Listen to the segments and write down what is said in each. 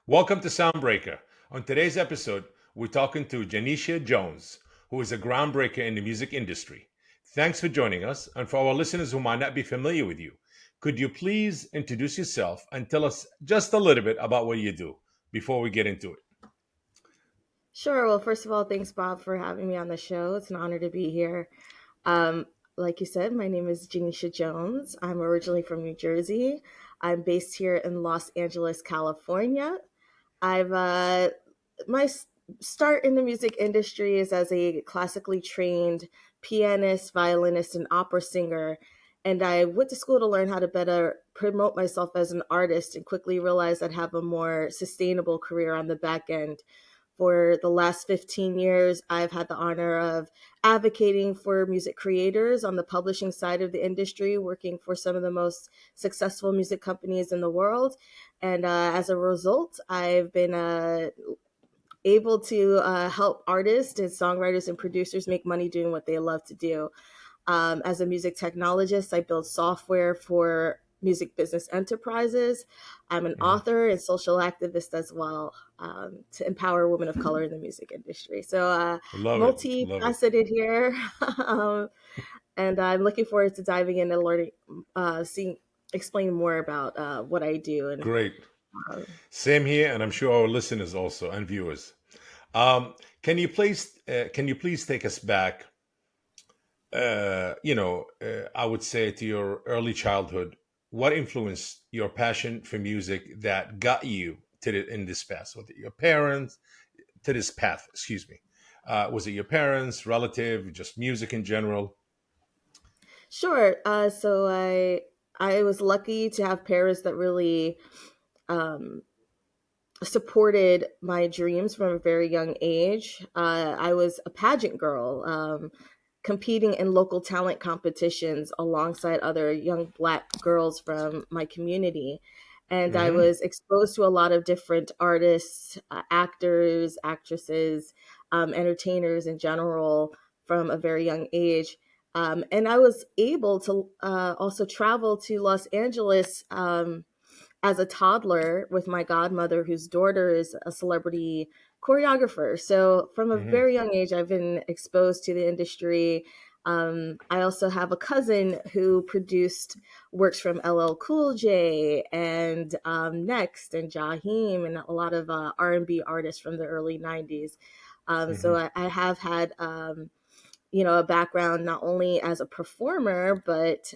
Welcome to Soundbreaker. On today's episode, we're talking to Janishia Jones, who is a groundbreaker in the music industry. Thanks for joining us. And for our listeners who might not be familiar with you, could you please introduce yourself and tell us just a little bit about what you do before we get into it? Sure. Well, first of all, thanks, Bob, for having me on the show. It's an honor to be here. Um, like you said, my name is Janishia Jones. I'm originally from New Jersey. I'm based here in Los Angeles, California. I've my start in the music industry is as a classically trained pianist, violinist, and opera singer. And I went to school to learn how to better promote myself as an artist and quickly realized I'd have a more sustainable career on the back end. For the last 15 years, I've had the honor of advocating for music creators on the publishing side of the industry, working for some of the most successful music companies in the world. And as a result, I've been able to help artists and songwriters and producers make money doing what they love to do. As a music technologist, I build software for music business enterprises. I'm an Mhm. author and social activist as well, to empower women of color in the music industry. So, Love it. Love it. multifaceted here. um, and I'm looking forward to diving in and learning, seeing, explain more about what I do. And Great. uh, Same here, and I'm sure our listeners also and viewers. Can you please take us back I would say to your early childhood, what influenced your passion for music that got you to in this path? Was it your parents to this path? Excuse me. Was it your parents, relative, just music in general? sure. I was lucky to have parents that really um, supported my dreams from a very young age. I was a pageant girl, competing in local talent competitions alongside other young Black girls from my community. And I Hmm. was exposed to a lot of different artists, actors, actresses, entertainers in general from a very young age. And I was able to also travel to Los Angeles as a toddler with my godmother, whose daughter is a celebrity choreographer. So from a Hmm. very young age, I've been exposed to the industry. I also have a cousin who produced works from LL Cool J and Next and Jaheim and a lot of R&B artists from the early 90s. So Hmm. I have had a background not only as a performer, but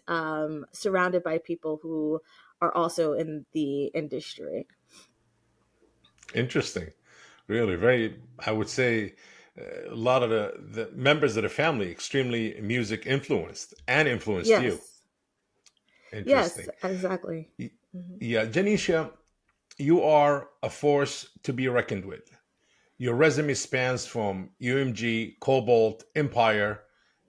surrounded by people who are also in the industry. Interesting. Really, very. I would say a lot of the members of the family extremely music influenced and influenced you. Yes, yes, Interesting. exactly. Y- Mhm. Yeah, Janisha, you are a force to be reckoned with. Your resume spans from UMG, Cobalt, Empire,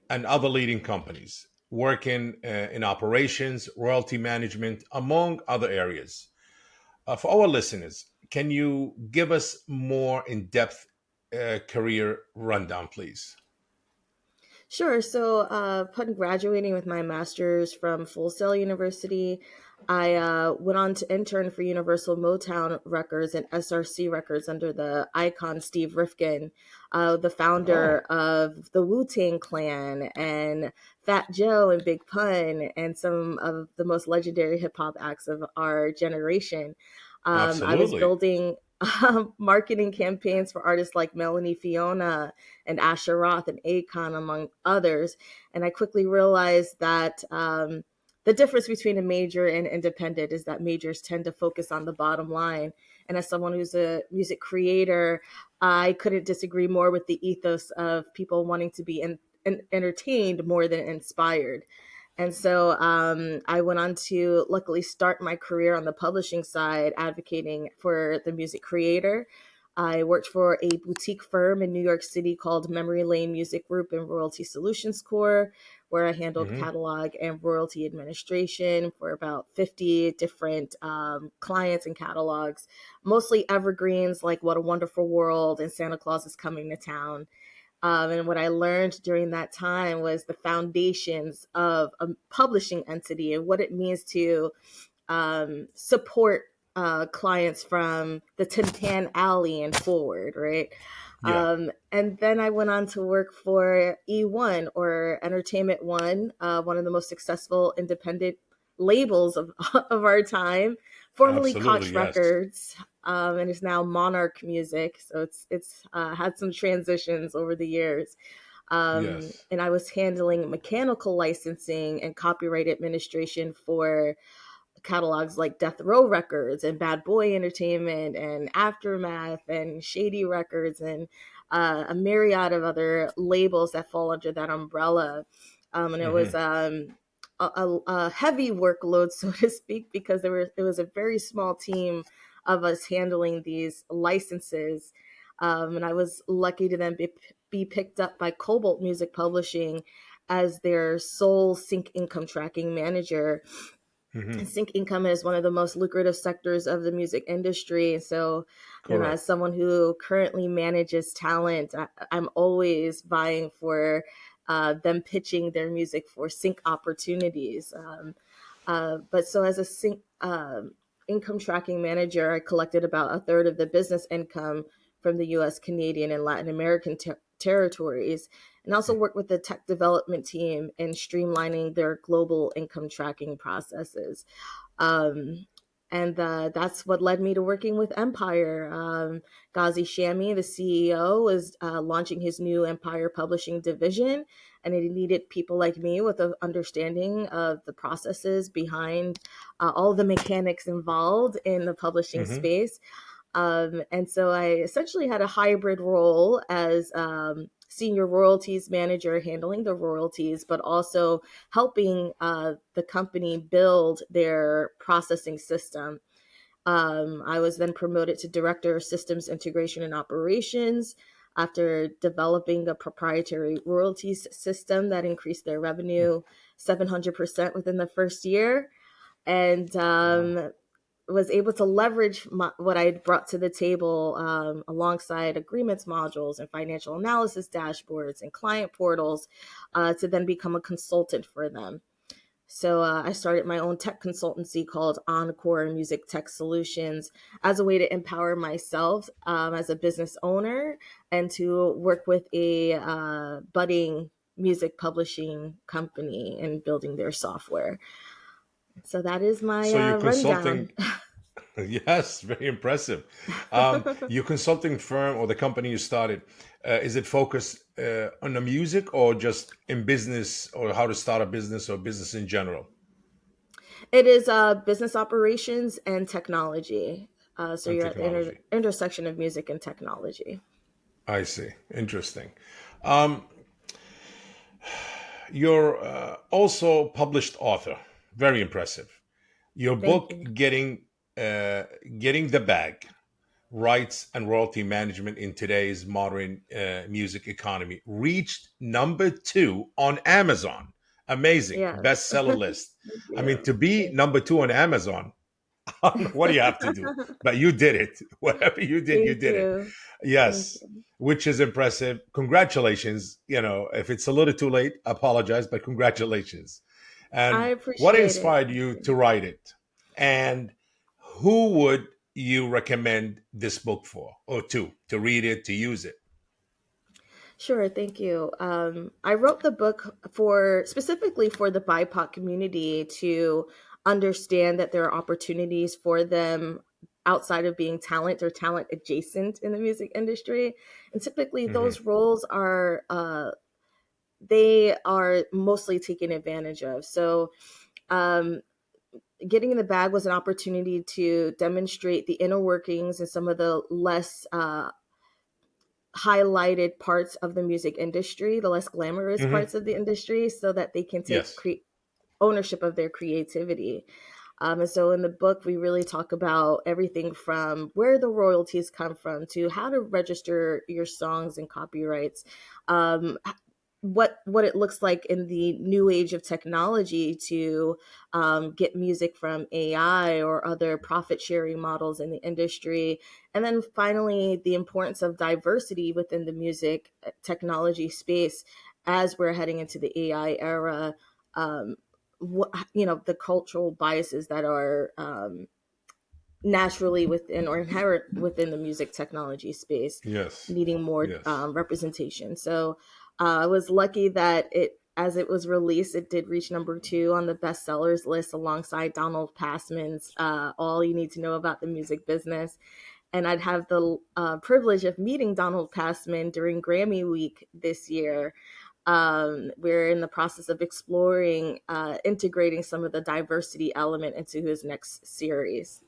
and other leading companies, working in operations, royalty management, among other areas. For our listeners, can you give us more in depth career rundown, please? Sure. So, upon graduating with my master's from Full Sail University, I went on to intern for Universal Motown Records and SRC Records under the icon Steve Rifkin, the founder Oh. of the Wu Tang Clan and Fat Joe and Big Pun and some of the most legendary hip hop acts of our generation. I was Absolutely. building marketing campaigns for artists like Melanie Fiona and Asher Roth and Akon, among others. And I quickly realized that the difference between a major and independent is that majors tend to focus on the bottom line. And as someone who's a music creator, I couldn't disagree more with the ethos of people wanting to be entertained more than inspired. And so I went on to luckily start my career on the publishing side, advocating for the music creator. I worked for a boutique firm in New York City called Memory Lane Music Group and Royalty Solutions Corps, where I handled Hmm. catalog and royalty administration for about 50 different clients and catalogs, mostly evergreens like What a Wonderful World and Santa Claus is Coming to Town. And what I learned during that time was the foundations of a publishing entity and what it means to support. clients from the Tin Pan Alley and forward, right? Yeah, And then I went on to work for E1 or Entertainment One, one of the most successful independent labels of, of our time, formerly absolutely. Koch Yes. Records, and is now Monarch Music. So it's had some transitions over the years. Yes. And I was handling mechanical licensing and copyright administration for catalogs like Death Row Records and Bad Boy Entertainment and Aftermath and Shady Records and a myriad of other labels that fall under that umbrella. And it was Hmm. a heavy workload, so to speak, because it was a very small team of us handling these licenses. And I was lucky to then be picked up by Cobalt Music Publishing as their sole sync income tracking manager. Hmm. Sync income is one of the most lucrative sectors of the music industry. So, as Correct. someone who currently manages talent, I'm always vying for them pitching their music for sync opportunities. But so as a sync income tracking manager, I collected about a third of the business income from the US, Canadian, and Latin American territories, and also work with the tech development team in streamlining their global income tracking processes. Um, and that's what led me to working with Empire. Ghazi Shami, the CEO, was launching his new Empire Publishing division, and it needed people like me with an understanding of the processes behind all the mechanics involved in the publishing Hmm. space. And so I essentially had a hybrid role as senior royalties manager, handling the royalties, but also helping the company build their processing system. I was then promoted to director of systems integration and operations after developing a proprietary royalties system that increased their revenue 700% within the first year. And Wow. was able to leverage what I had brought to the table alongside agreements modules and financial analysis dashboards and client portals to then become a consultant for them. So I started my own tech consultancy called Encore Music Tech Solutions as a way to empower myself as a business owner and to work with a budding music publishing company and building their software. So that is my So you're rundown. consulting. Yes, very impressive. Your consulting firm or the company you started, is it focused on the music or just in business or how to start a business or business in general It is business operations and technology. So and you're at the technology? intersection of music and technology. I see. Interesting. Um, you're also published author. Very impressive. Your Thank book, you. Getting the Bag: Rights and Royalty Management in Today's Modern Music Economy, reached number 2 on Amazon. Amazing Yes. bestseller list. Thank I mean, you. to be number 2 on Amazon, I don't know what do you have to do, but you did it. Whatever you Thank did it. you. Thank Yes, you. which is impressive. Congratulations. If it's a little too late, I apologize, but congratulations. I And what appreciate it. inspired Thank you you. to write it? And who would you recommend this book for or to read it, to use it? Sure, thank you. I wrote the book for specifically for the BIPOC community to understand that there are opportunities for them outside of being talent or talent adjacent in the music industry. And typically Hmm. those roles are they are mostly taken advantage of. So um, getting in the bag was an opportunity to demonstrate the inner workings and some of the less highlighted parts of the music industry, the less glamorous Hmm. parts of the industry, so that they can take Yes. ownership of their creativity. And so in the book, we really talk about everything from where the royalties come from to how to register your songs and copyrights, um, what it looks like in the new age of technology to get music from AI or other profit sharing models in the industry, and then finally the importance of diversity within the music technology space as we're heading into the AI era. The cultural biases that are naturally within or inherent within the music technology space, Yes. needing more Yes. representation. So I was lucky that as it was released, it did reach number 2 on the bestsellers list alongside Donald Passman's All You Need to Know About the Music Business. And I'd have the privilege of meeting Donald Passman during Grammy Week this year. We're in the process of exploring integrating some of the diversity element into his next series.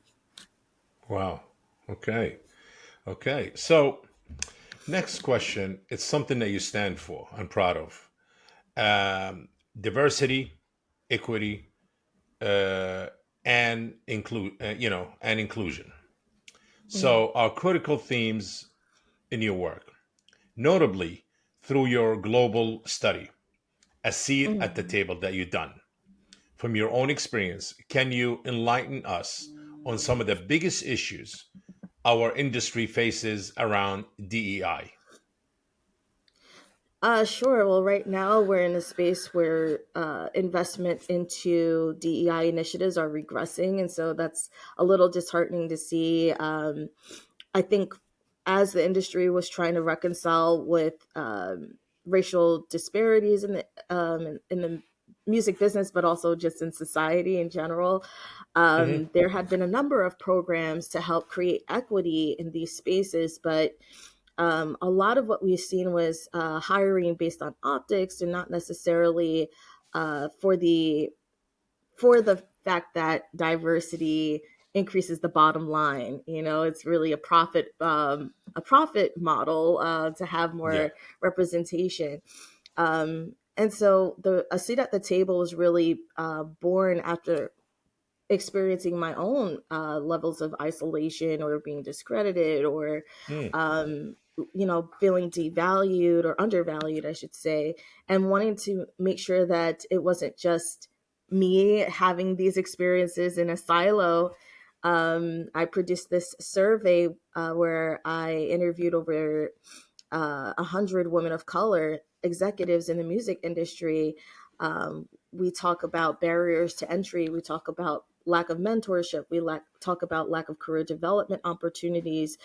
Wow. Okay. Okay. So, next question. It's something that you stand for. I'm proud of. Diversity, equity, uh, and and inclusion. Mm, So, are critical themes in your work, notably through your global study, a seat at the mm. table that you've done. From your own experience, can you enlighten us on some of the biggest issues our industry faces around DEI? Sure. Well, right now we're in a space where investment into DEI initiatives are regressing, and so that's a little disheartening to see. I think as the industry was trying to reconcile with racial disparities in the music business, but also just in society in general, Hmm. there had been a number of programs to help create equity in these spaces, but a lot of what we've seen was hiring based on optics and not necessarily for the fact that diversity increases the bottom line. You know, it's really a profit model to have Yeah. more representation. And so the a seat at the table was really born after experiencing my own levels of isolation or being discredited or Mm. feeling devalued or undervalued, I should say, and wanting to make sure that it wasn't just me having these experiences in a silo. I produced this survey where I interviewed over 100 women of color executives in the music industry. We talk about barriers to entry. We talk about lack of mentorship. Talk about lack of career development opportunities.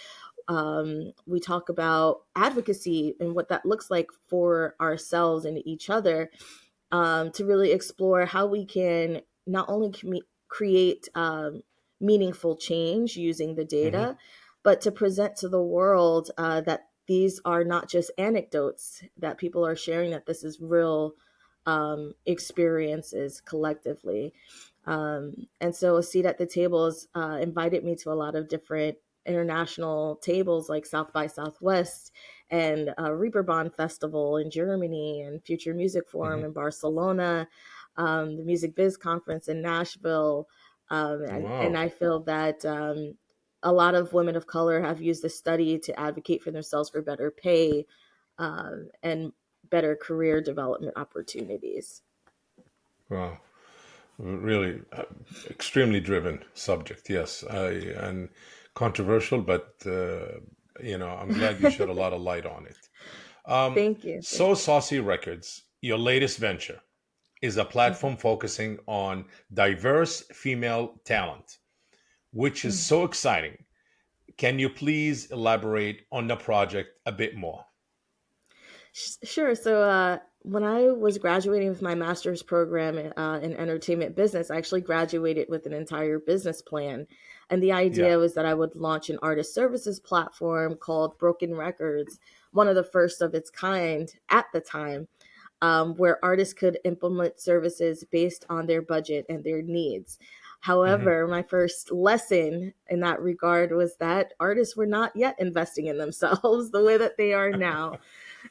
We talk about advocacy and what that looks like for ourselves and each other, to really explore how we can not only create meaningful change using the Hmm. data, but to present to the world that these are not just anecdotes that people are sharing, that this is real experiences collectively. And so a seat at the table has invited me to a lot of different international tables like South by Southwest and Reeperbahn Festival in Germany and Future Music Forum Hmm. in Barcelona, the Music Biz Conference in Nashville. And Wow. I feel that a lot of women of color have used this study to advocate for themselves for better pay and better career development opportunities. Wow. Really extremely driven subject. Yes. And controversial, but I'm glad you shed a lot of light on it. Thank you. Thank So you. Saucy Records, your latest venture, is a platform focusing on diverse female talent, which is Mhm. so exciting. Can you please elaborate on the project a bit more? Sure. So when I was graduating with my master's program in entertainment business, I actually graduated with an entire business plan. And the Yeah. idea was that I would launch an artist services platform called Broken Records, one of the first of its kind at the time, where artists could implement services based on their budget and their needs. Hmm. However, my first lesson in that regard was that artists were not yet investing in themselves the way that they are now.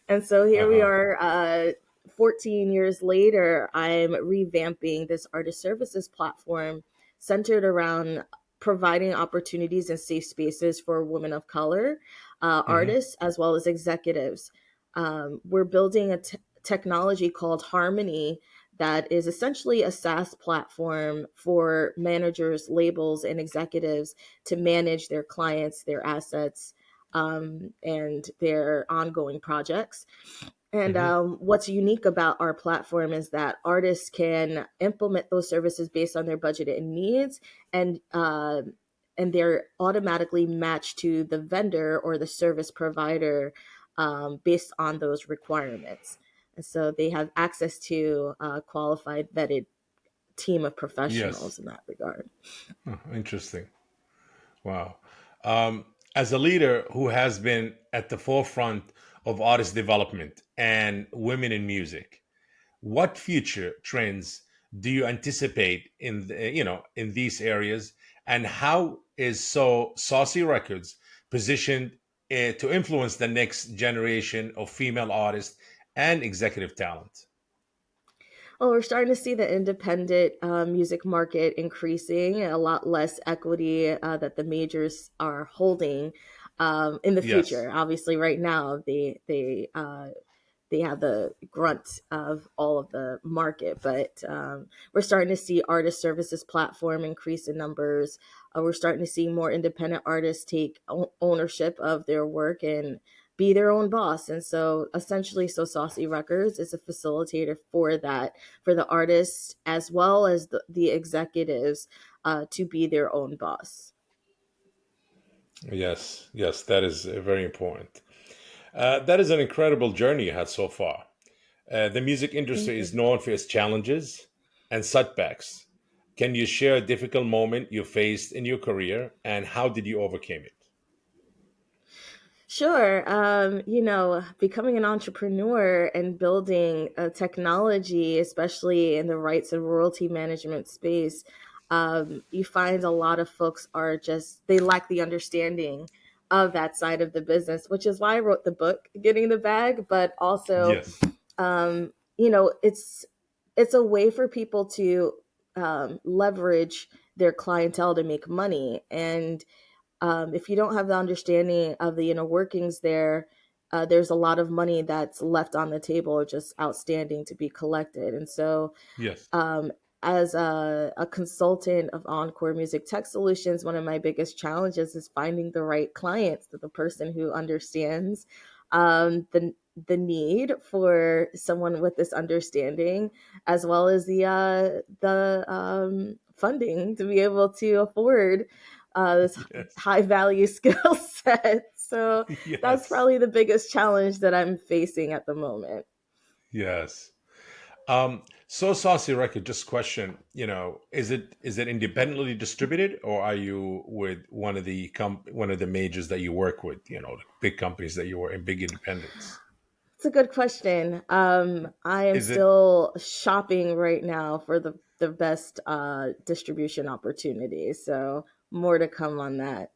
And so Uh here we huh. are, 14 years later, I'm revamping this artist services platform centered around providing opportunities and safe spaces for women of color, Hmm. artists, as well as executives. We're building a technology called Harmony that is essentially a SaaS platform for managers, labels, and executives to manage their clients, their assets, and their ongoing projects. And Hmm. what's unique about our platform is that artists can implement those services based on their budget and needs, and and they're automatically matched to the vendor or the service provider based on those requirements. And so they have access to a qualified, vetted team of Yes. professionals in that regard. Huh, interesting. Wow. As a leader who has been at the forefront of artist development and women in music, what future trends do you anticipate in in these areas, and how is Saucy Records positioned to influence the next generation of female artists and executive talent? Well, we're starting to see the independent music market increasing, a lot less equity that the majors are holding in the Yes. future. Obviously, right now they have the grunt of all of the market, but we're starting to see artist services platform increase in numbers. We're starting to see more independent artists take ownership of their work and be their own boss. And so essentially, so Saucy Records is a facilitator for that, for the artists as well as the executives to be their own boss. Yes. Yes. That is very important. That is an incredible journey you had so far. The music Thank industry is you. known for its challenges and setbacks. Can you share a difficult moment you faced in your career and how did you overcome it? Sure. Becoming an entrepreneur and building a technology, especially in the rights and royalty management space, you find a lot of folks are just, they lack the understanding of that side of the business, which is why I wrote the book, Getting the Bag, but also, Yes. um, you know, it's, it's a way for people to leverage their clientele to make money. And if you don't have the understanding of the inner workings there, there's a lot of money that's left on the table or just outstanding to be collected. And so, Yes. um, as a consultant of Encore Music Tech Solutions, one of my biggest challenges is finding the right clients, the person who understands the need for someone with this understanding, as well as the funding to be able to afford this Yes. high value skill set. So that's Yes. probably the biggest challenge that I'm facing at the moment. Yes. So Saucy Record, just question, is it independently distributed or are you with one of the majors that you work with, the big companies that you work in, big independents? It's a good question. I am Is it still shopping right now for the best distribution opportunities. So more to come on that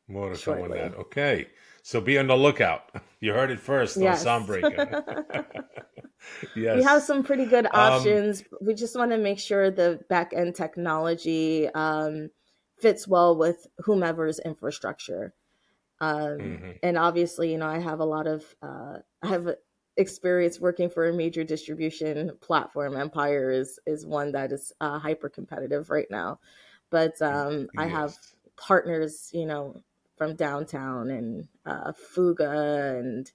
more to come on that? shortly. Okay. So be on the lookout. You heard it first on Yes. Soundbreaker. We have Yes. some pretty good Um, options. We just want to make sure the back end technology fits well with whomever's infrastructure. mhm. And obviously, I have a lot of I have experience working for a major distribution platform. Empire is one that is hyper competitive right now, but I have Yes. partners, from downtown and Fuga and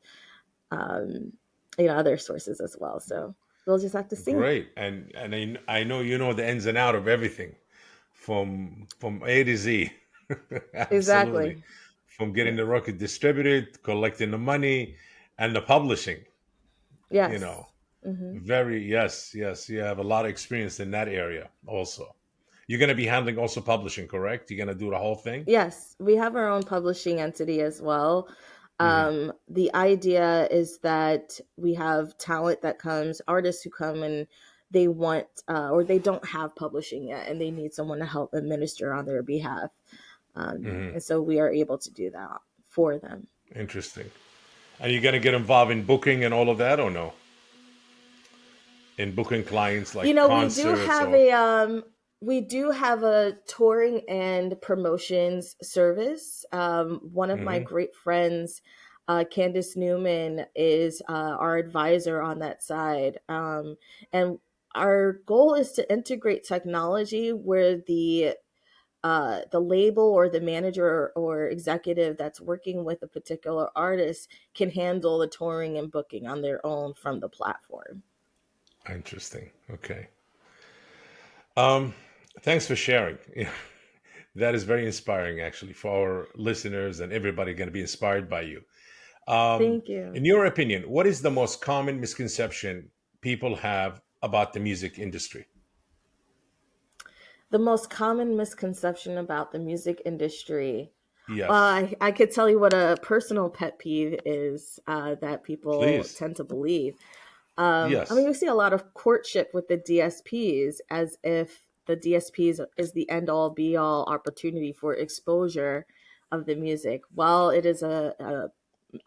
other sources as well. So we'll just have to see. Great. And I know you know the ins and out of everything from A to Z. Absolutely. Exactly. From getting Yeah. the record distributed, collecting the money, and the publishing, you know. Yes. Hmm. Very yes, yes. You have a lot of experience in that area also. You're gonna be handling also publishing, correct? You're gonna do the whole thing? Yes, we have our own publishing entity as well. Hmm. The idea is that we have talent that comes, artists who come and they want, or they don't have publishing yet, and they need someone to help administer on their behalf. Hmm. And so we are able to do that for them. Interesting. And you're gonna get involved in booking and all of that or no? In booking clients You like know, concerts or we do have a touring and promotions service. One of my hmm great friends, Candace Newman, is our advisor on that side. And our goal is to integrate technology where the label or the manager or executive that's working with a particular artist can handle the touring and booking on their own from the platform. interesting. Okay. Um, thanks for sharing. That is very inspiring, actually, for our listeners and everybody going to be inspired by you. Thank you. In your opinion, what is the most common misconception people have about the music industry? The most common misconception about the music industry. Well, Yes, I could tell you what a personal pet peeve is that people please. tend to believe. I mean, Yes. we see a lot of courtship with the DSPs as if the DSPs is the end all be all opportunity for exposure of the music. While it is a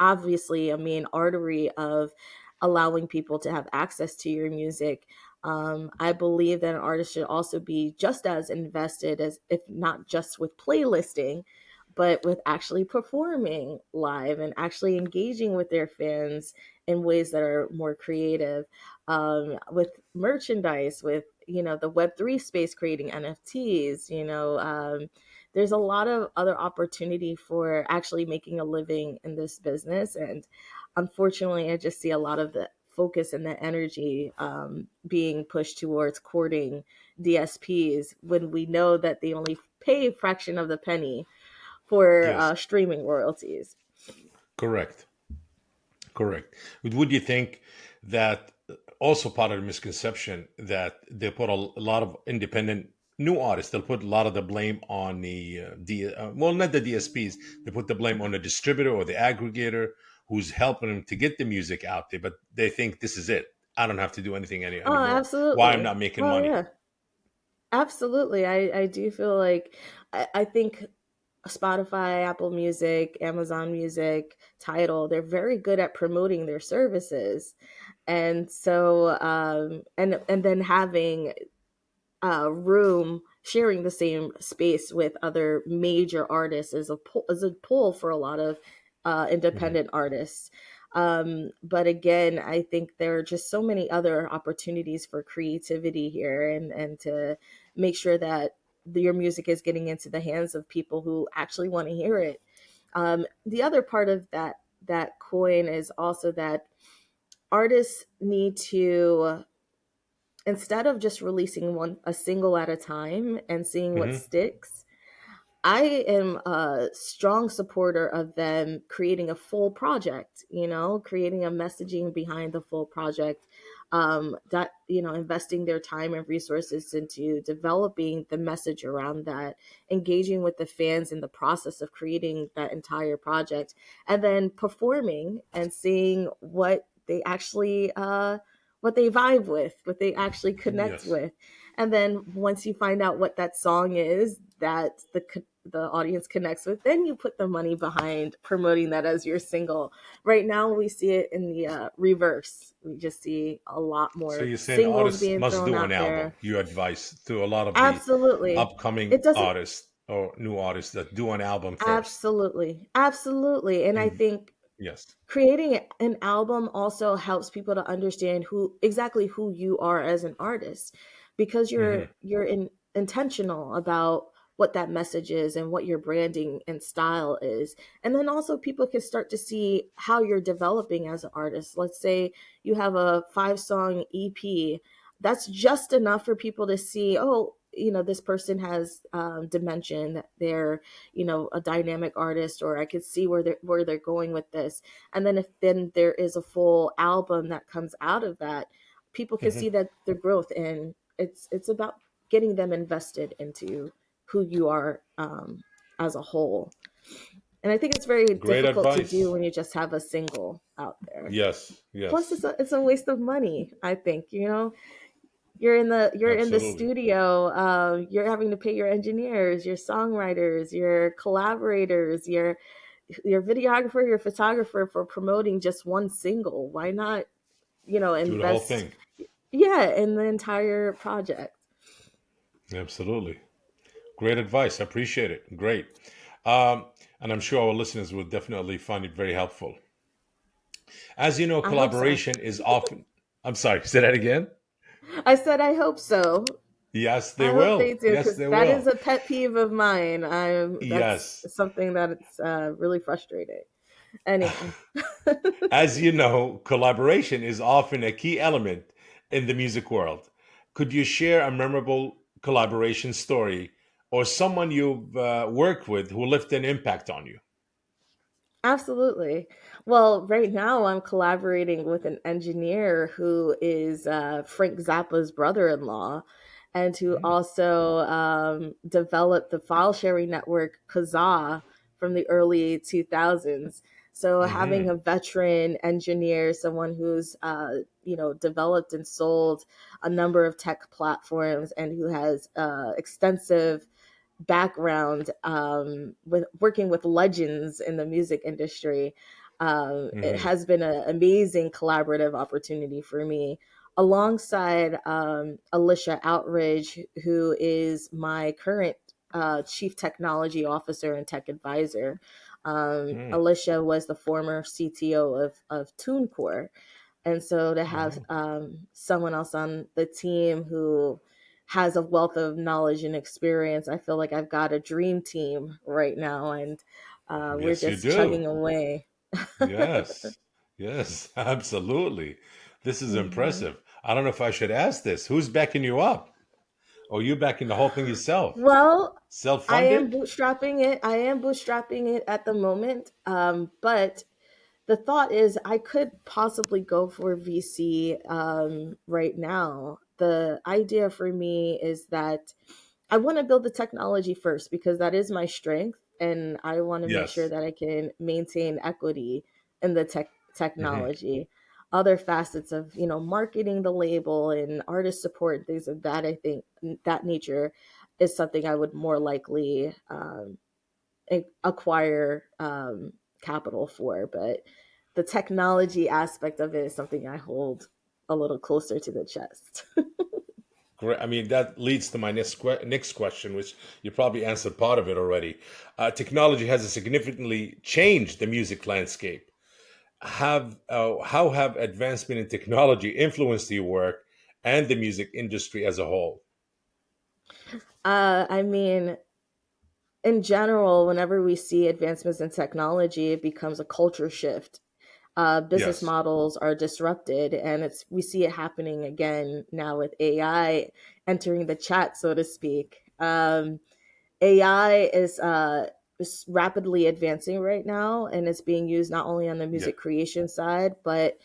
obviously a main artery of allowing people to have access to your music, I believe that an artist should also be just as invested as, if not just with playlisting, but with actually performing live and actually engaging with their fans in ways that are more creative, with merchandise, with the Web3 space, creating NFTs. There's a lot of other opportunity for actually making a living in this business, and unfortunately, I just see a lot of the focus and the energy being pushed towards courting DSPs when we know that they only pay a fraction of the penny for Yes. streaming royalties. Correct. Correct. Would you think that also part of the misconception that they put a lot of independent new artists, they'll put a lot of the blame on well, not the DSPs, they put the blame on the distributor or the aggregator who's helping them to get the music out there, but they think this is it. I don't have to do anything Oh, anymore. Why I'm absolutely. not making Oh, money? yeah. Absolutely. I do feel like I think Spotify, Apple Music, Amazon Music, Tidal, they're very good at promoting their services. And so and then having room, sharing the same space with other major artists is a pull for a lot of Hmm. independent artists. But again, I think there are just so many other opportunities for creativity here, and to make sure that your music is getting into the hands of people who actually want to hear it. The other part of that coin is also that artists need to, instead of just releasing a single at a time and seeing what Hmm. sticks, I am a strong supporter of them creating a full project, creating a messaging behind the full project, that, investing their time and resources into developing the message around that, engaging with the fans in the process of creating that entire project, and then performing and seeing what they vibe with, what they actually connect Yes. with. And then once you find out what that song is that the audience connects with, then you put the money behind promoting that as your single. Right now, we see it in the reverse. We just see a lot So more you're saying singles artists being must thrown do an out album. there. You advise to a lot of the Absolutely. upcoming It doesn't. artists or new artists that do an album first. Absolutely. Absolutely. And I And think yes. creating an album also helps people to understand who you are as an artist, because Hmm. intentional about what that message is and what your branding and style is. And then also people can start to see how you're developing as an artist. Let's say you have a 5-song EP. That's just enough for people to see, oh, this person has dimension, that they're, a dynamic artist, or I could see where they're going with this. And then if then there is a full album that comes out of that, people can Hmm. see that the growth, and it's about getting them invested into who you are, as a whole. And I think it's very Great difficult to do advice. when you just have a single out there. Yes. Plus, Yes. it's a waste of money. I think, you're in the Absolutely. studio. You're having to pay your engineers, your songwriters, your collaborators, your videographer, your photographer, for promoting just one single. Why not, Do the whole invest, thing. yeah, in the entire project? Absolutely. Great advice. I appreciate it. Great. Um, and I'm sure our listeners will definitely find it very helpful. As you know, I hope so. collaboration is often. I'm sorry, say that again? I said I hope so. Yes, they I hope they will. do, Yes, because they that is will. a pet peeve of mine. That's Yes. something that's really frustrating. Anyway. As you know, collaboration is often a key element in the music world. Could you share a memorable collaboration story or someone you've worked with who left an impact on you? Absolutely. Well, right now I'm collaborating with an engineer who is Frank Zappa's brother-in-law, and who Mm, also developed the file sharing network Kazaa from the early 2000s. So having mhm, a veteran engineer, someone who's developed and sold a number of tech platforms, and who has extensive background with working with legends in the music industry. It mhm, has been an amazing collaborative opportunity for me, alongside Alicia Outridge, who is my current chief technology officer and tech advisor. mm. Alicia was the former CTO of TuneCore, and so to have Wow. someone else on the team who has a wealth of knowledge and experience, I feel like I've got a dream team right now, and we're Yes, you just do. chugging away. Yes, yes, absolutely. This is Mhm. impressive. I don't know if I should ask this. Who's backing you up? Or you backing the whole thing yourself? Well, I am Self-funded? bootstrapping it. I am bootstrapping it at the moment, but the thought is I could possibly go for VC right now. The idea for me is that I want to build the technology first, because that is my strength, and I want to make sure Yes. that I can maintain equity in the Hmm. technology. Other facets of marketing the label and artist support, things of that, I think that nature is something I would more likely acquire capital for. But the technology aspect of it is something I hold a little closer to the chest. Great. I mean, that leads to my next question, which you probably answered part of it already. Technology has significantly changed the music landscape. How have advancement in technology influenced your work and the music industry as a whole? I mean, in general, whenever we see advancements in technology, it becomes a culture shift. Business Yes. models are disrupted, and we see it happening again now with AI entering the chat, so to speak. AI is rapidly advancing right now, and it's being used not only on the Yeah. music creation side, but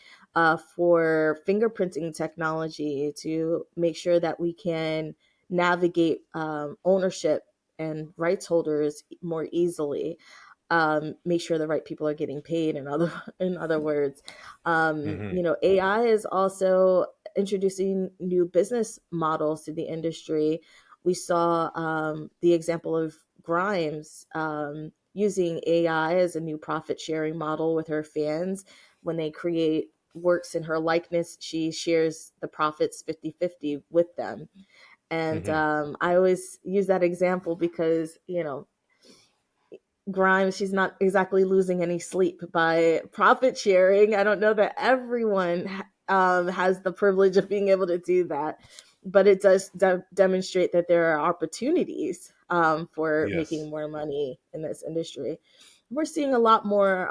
for fingerprinting technology to make sure that we can navigate ownership and rights holders more easily. Make sure the right people are getting paid. In other in other words, Hmm. AI is also introducing new business models to the industry. We saw the example of Grimes using AI as a new profit sharing model with her fans. When they create works in her likeness, she shares the profits 50-50 with them. And Hmm. I always use that example because, Grimes, she's not exactly losing any sleep by profit sharing. I don't know that everyone has the privilege of being able to do that, but it does demonstrate that there are opportunities for making Yes. more money in this industry. We're seeing a lot more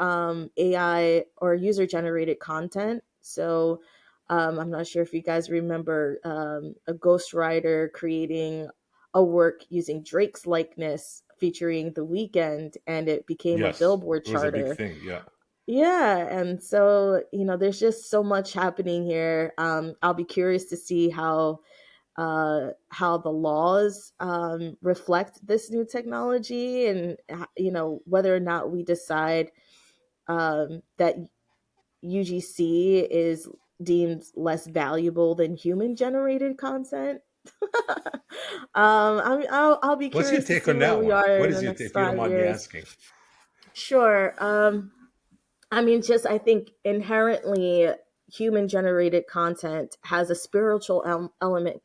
AI or user generated content. So I'm not sure if you guys remember a ghostwriter creating a work using Drake's likeness featuring The Weeknd, and it became a Yes. Billboard It was a big charter. thing. Yeah. Yeah, and so there's just so much happening here. I'll be curious to see how the laws reflect this new technology, and whether or not we decide that UGC is deemed less valuable than human generated content. I'll be What's your curious to take see on where that we one? are What in is the your take, next if you don't 5 mind me years. asking? Sure. I mean, just I think inherently human generated content has a spiritual element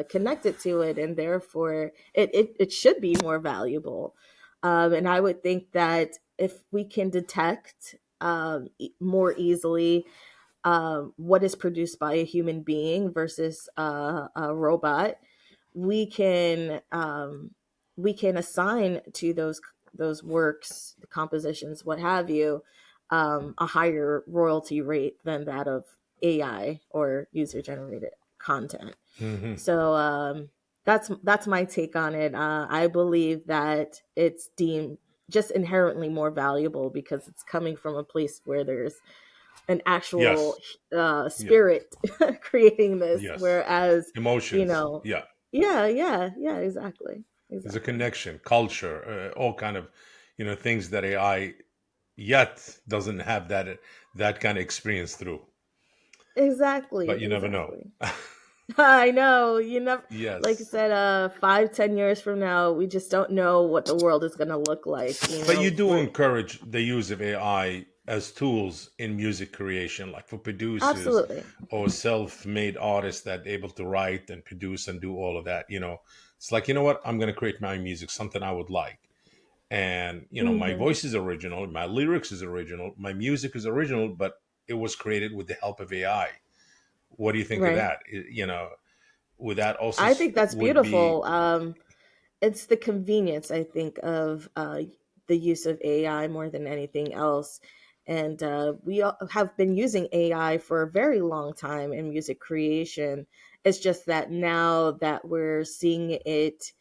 connected to it, and therefore it should be more valuable. And I would think that if we can detect more easily what is produced by a human being versus a robot, we can assign to those works, compositions, what have you, a higher royalty rate than that of AI or user generated content. Hmm. So That's my take on it. I believe that it's deemed just inherently more valuable because it's coming from a place where there's an actual Yes. Yeah. spirit creating this, Yes. whereas you Emotions. know, Yeah. yeah, exactly, There's a exactly, connection, culture, all kind of, things that AI yet doesn't have that kind of experience through. But exactly, you never know. exactly. I know you never, like I Yes. said, 5, 10 years from now, we just don't know what the world is going to look like. But you do encourage the use of AI as tools in music creation, like for producers Absolutely. or self-made artists that able to write and produce and do all of that. It's like, you know what? I'm going to create my music, something I would like. And, my Hmm. voice is original, my lyrics is original, my music is original, but it was created with the help of AI. What do you think of Right. that? Would that also I think that's would be. beautiful. It's the convenience, I think, of the use of AI more than anything else. And have been using AI for a very long time in music creation. It's just that now that we're seeing it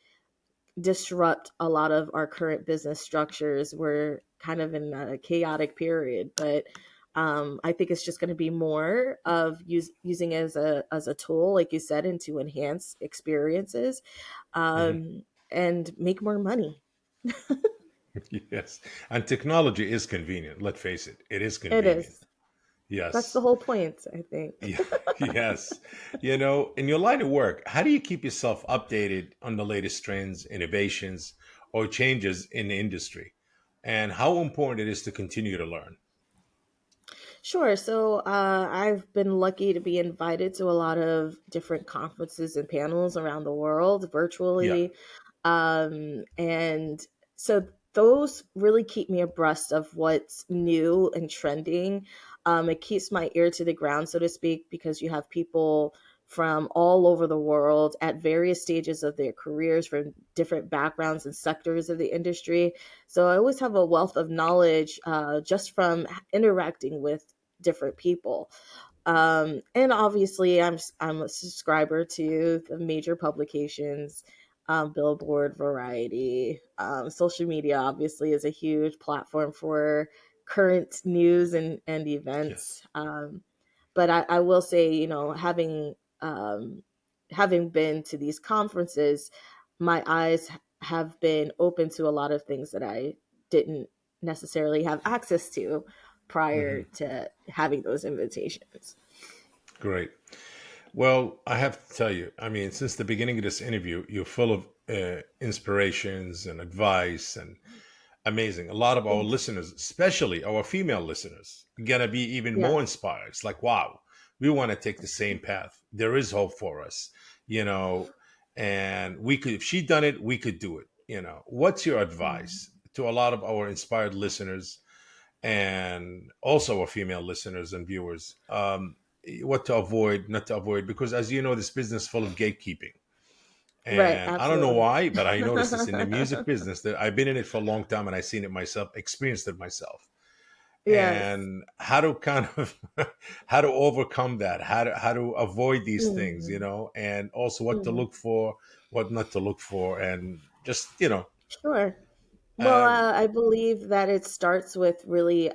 disrupt a lot of our current business structures, we're kind of in a chaotic period. But I think it's just going to be more of using it as a tool, like you said, and to enhance experiences, Mhm. and make more money. Yes, and technology is convenient. Let's face it, it is It convenient. is. That's the Yes. whole point, I think. Yeah, yes. In your line of work, how do you keep yourself updated on the latest trends, innovations, or changes in the industry? And how important it is to continue to learn? Sure. So I've been lucky to be invited to a lot of different conferences and panels around the world Yeah. virtually. And so those really keep me abreast of what's new and trending. It keeps my ear to the ground, so to speak, because you have people from all over the world at various stages of their careers from different backgrounds and sectors of the industry. So I always have a wealth of knowledge just from interacting with different people. And obviously, I'm a subscriber to the major publications, Billboard, Variety. Social media obviously is a huge platform for current news and Yes. events. But I will say, having been to these conferences, my eyes have been open to a lot of things that I didn't necessarily have access to prior Hmm. to having those invitations. Great. Well, I have to tell you, I mean, since the beginning of this interview, you're full of inspirations and advice and amazing. A lot of our Thanks. listeners, especially our female listeners, gonna be even Yeah. more inspired. It's like, wow, we want to take the same path. There is hope for us, you know, and we could, if she done it, we could do it. What's your advice to a lot of our inspired listeners and also our female listeners and viewers? What to avoid, not to avoid, because as you know, this business is full of gatekeeping. Right. And I don't know Absolutely. why, but I noticed this in the music business that I've been in it for a long time and I've seen it myself, experienced it myself. Yes. And how to kind of how to overcome that, how to avoid these things, Hmm. and also what to Hmm. look for, what not to look for, and just Sure. Well, um, I believe that it starts with really,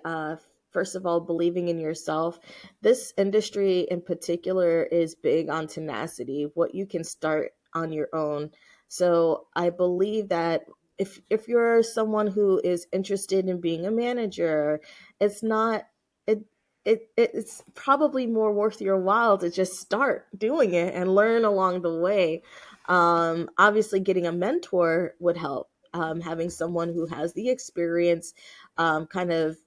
first of all, believing in yourself. This industry in particular is big on tenacity, what you can start on your own. So I believe that if you're someone who is interested in being a manager, it's not it. It's probably more worth your while to just start doing it and learn along the way. Obviously, getting a mentor would help, having someone who has the experience, kind of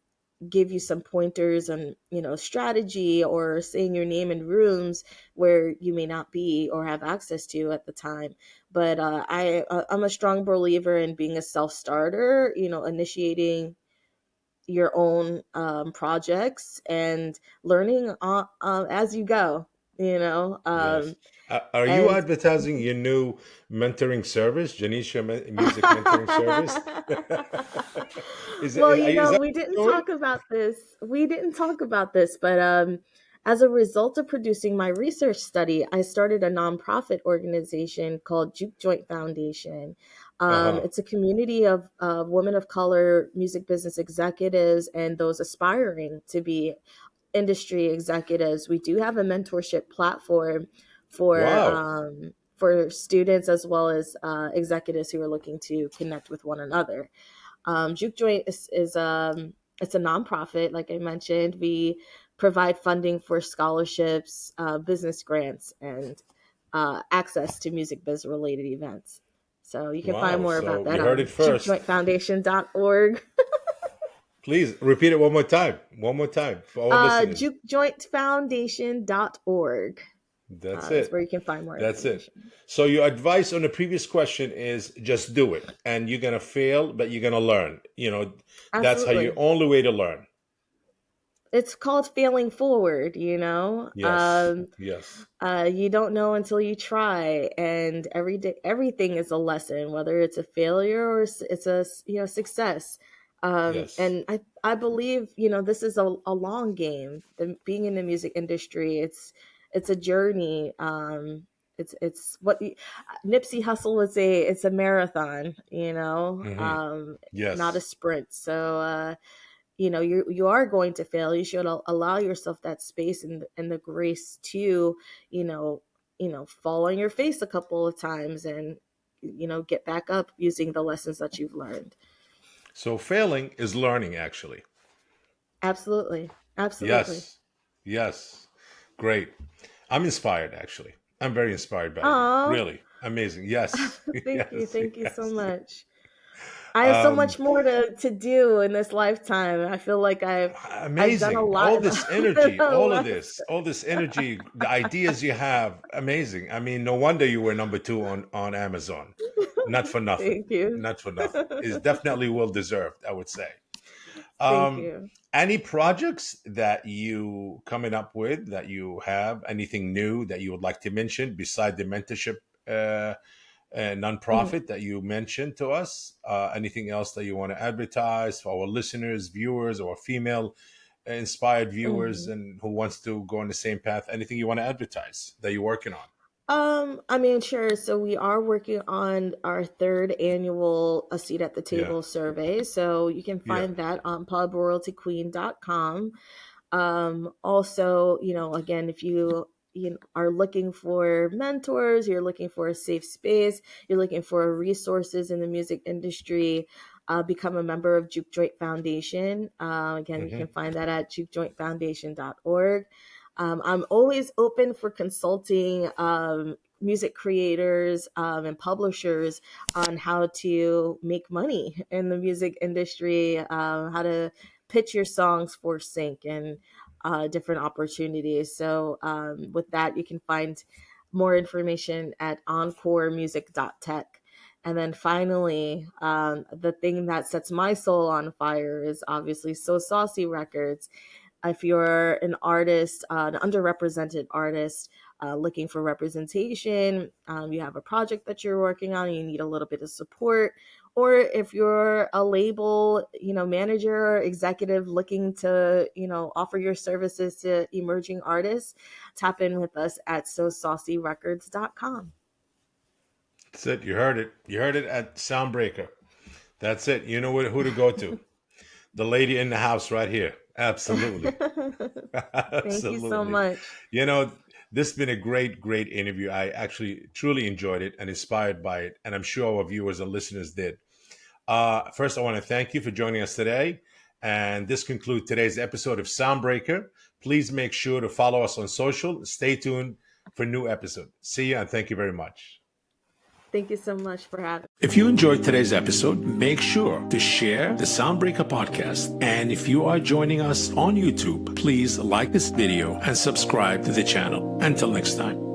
give you some pointers on strategy, or saying your name in rooms where you may not be or have access to at the time. But I'm a strong believer in being a self-starter, initiating your own projects and learning as you go, yes. Are you and advertising your new mentoring service, Janisha Music Mentoring Service? is, well, it, is that we what didn't you're doing? talk about this. We didn't talk about this, but as a result of producing my research study, I started a nonprofit organization called Juke Joint Foundation. Uh-huh. It's a community of women of color music business executives and those aspiring to be industry executives. We do have a mentorship platform Wow. for students as well as executives who are looking to connect with one another. Juke Joint is it's a nonprofit, like I mentioned. We provide funding for scholarships, business grants, and access to music biz related events. So you can find Wow. more about So that you heard it on first. jukejointfoundation.org. Please repeat it one more time. One more time for our listeners. Jukejointfoundation.org That's is it. where you can find more That's it. information. So your advice on the previous question is just do it. And you're gonna fail, but you're gonna learn. That's how you Absolutely. only way to learn. It's called failing forward, you know. Yes. Yes. You don't know until you try, and every day, everything is a lesson, whether it's a failure or it's a success. Yes. And I believe this is a long game. Being in the music industry, it's a journey. It's what Nipsey Hussle would say. It's a marathon, Hmm. not a Yes. sprint. So you are going to fail. You should allow yourself that space and the grace to you know fall on your face a couple of times and get back up using the lessons that you've learned. So failing is learning, actually. Absolutely. Absolutely. Yes. Yes. Great. I'm inspired, actually. I'm very inspired by you. Oh, Really. Amazing. Yes. Yes. thank you so Yes. much. I have so Um, much more to do in this lifetime. I feel like I've done a amazing. lot All in this the energy, last. all this energy, the ideas you have, amazing. I mean, no wonder you were number two on Amazon. Not for nothing. Thank you. Not for nothing. It's definitely well deserved, I would say. Thank Um, you. any projects that you coming up with that you have? Anything new that you would like to mention beside the mentorship uh, Mhm. nonprofit that you mentioned to us? Anything else that you want to advertise for our listeners, viewers, or female inspired viewers, Mhm. and who wants to go on the same path? Anything you want to advertise that you're working on? I mean, sure. So we are working on our third annual A Seat at the Yeah, Table survey. So you can yeah. find that on pubroyaltyqueen.com. Also, again, if you are looking for mentors, you're looking for a safe space, you're looking for resources in the music industry, become a member of Juke Joint Foundation. Again, you Hmm. can find that at jukejointfoundation.org. I'm always open for consulting music creators and publishers on how to make money in the music industry, how to pitch your songs for sync and different opportunities. So, with that, you can find more information at encoremusic.tech. And then finally, the thing that sets my soul on fire is obviously So Saucy Records. If you're an artist, an underrepresented artist, looking for representation, you have a project that you're working on, you need a little bit of support, or if you're a label, manager or executive looking to, offer your services to emerging artists, tap in with us at sosaucyrecords.com. That's it. You heard it. You heard it at Soundbreaker. That's it. You know who to go to. The lady in the house right here. Absolutely. Thank you so Absolutely. much. You know, this has been a great, great interview. I actually truly enjoyed it and inspired by it. And I'm sure our viewers and listeners did. First, I want to thank you for joining us today. And this concludes today's episode of Soundbreaker. Please make sure to follow us on social. Stay tuned for new episode. See you and thank you very much. Thank you so much for having me. If you enjoyed today's episode, make sure to share the Soundbreaker podcast. And if you are joining us on YouTube, please like this video and subscribe to the channel. Until next time.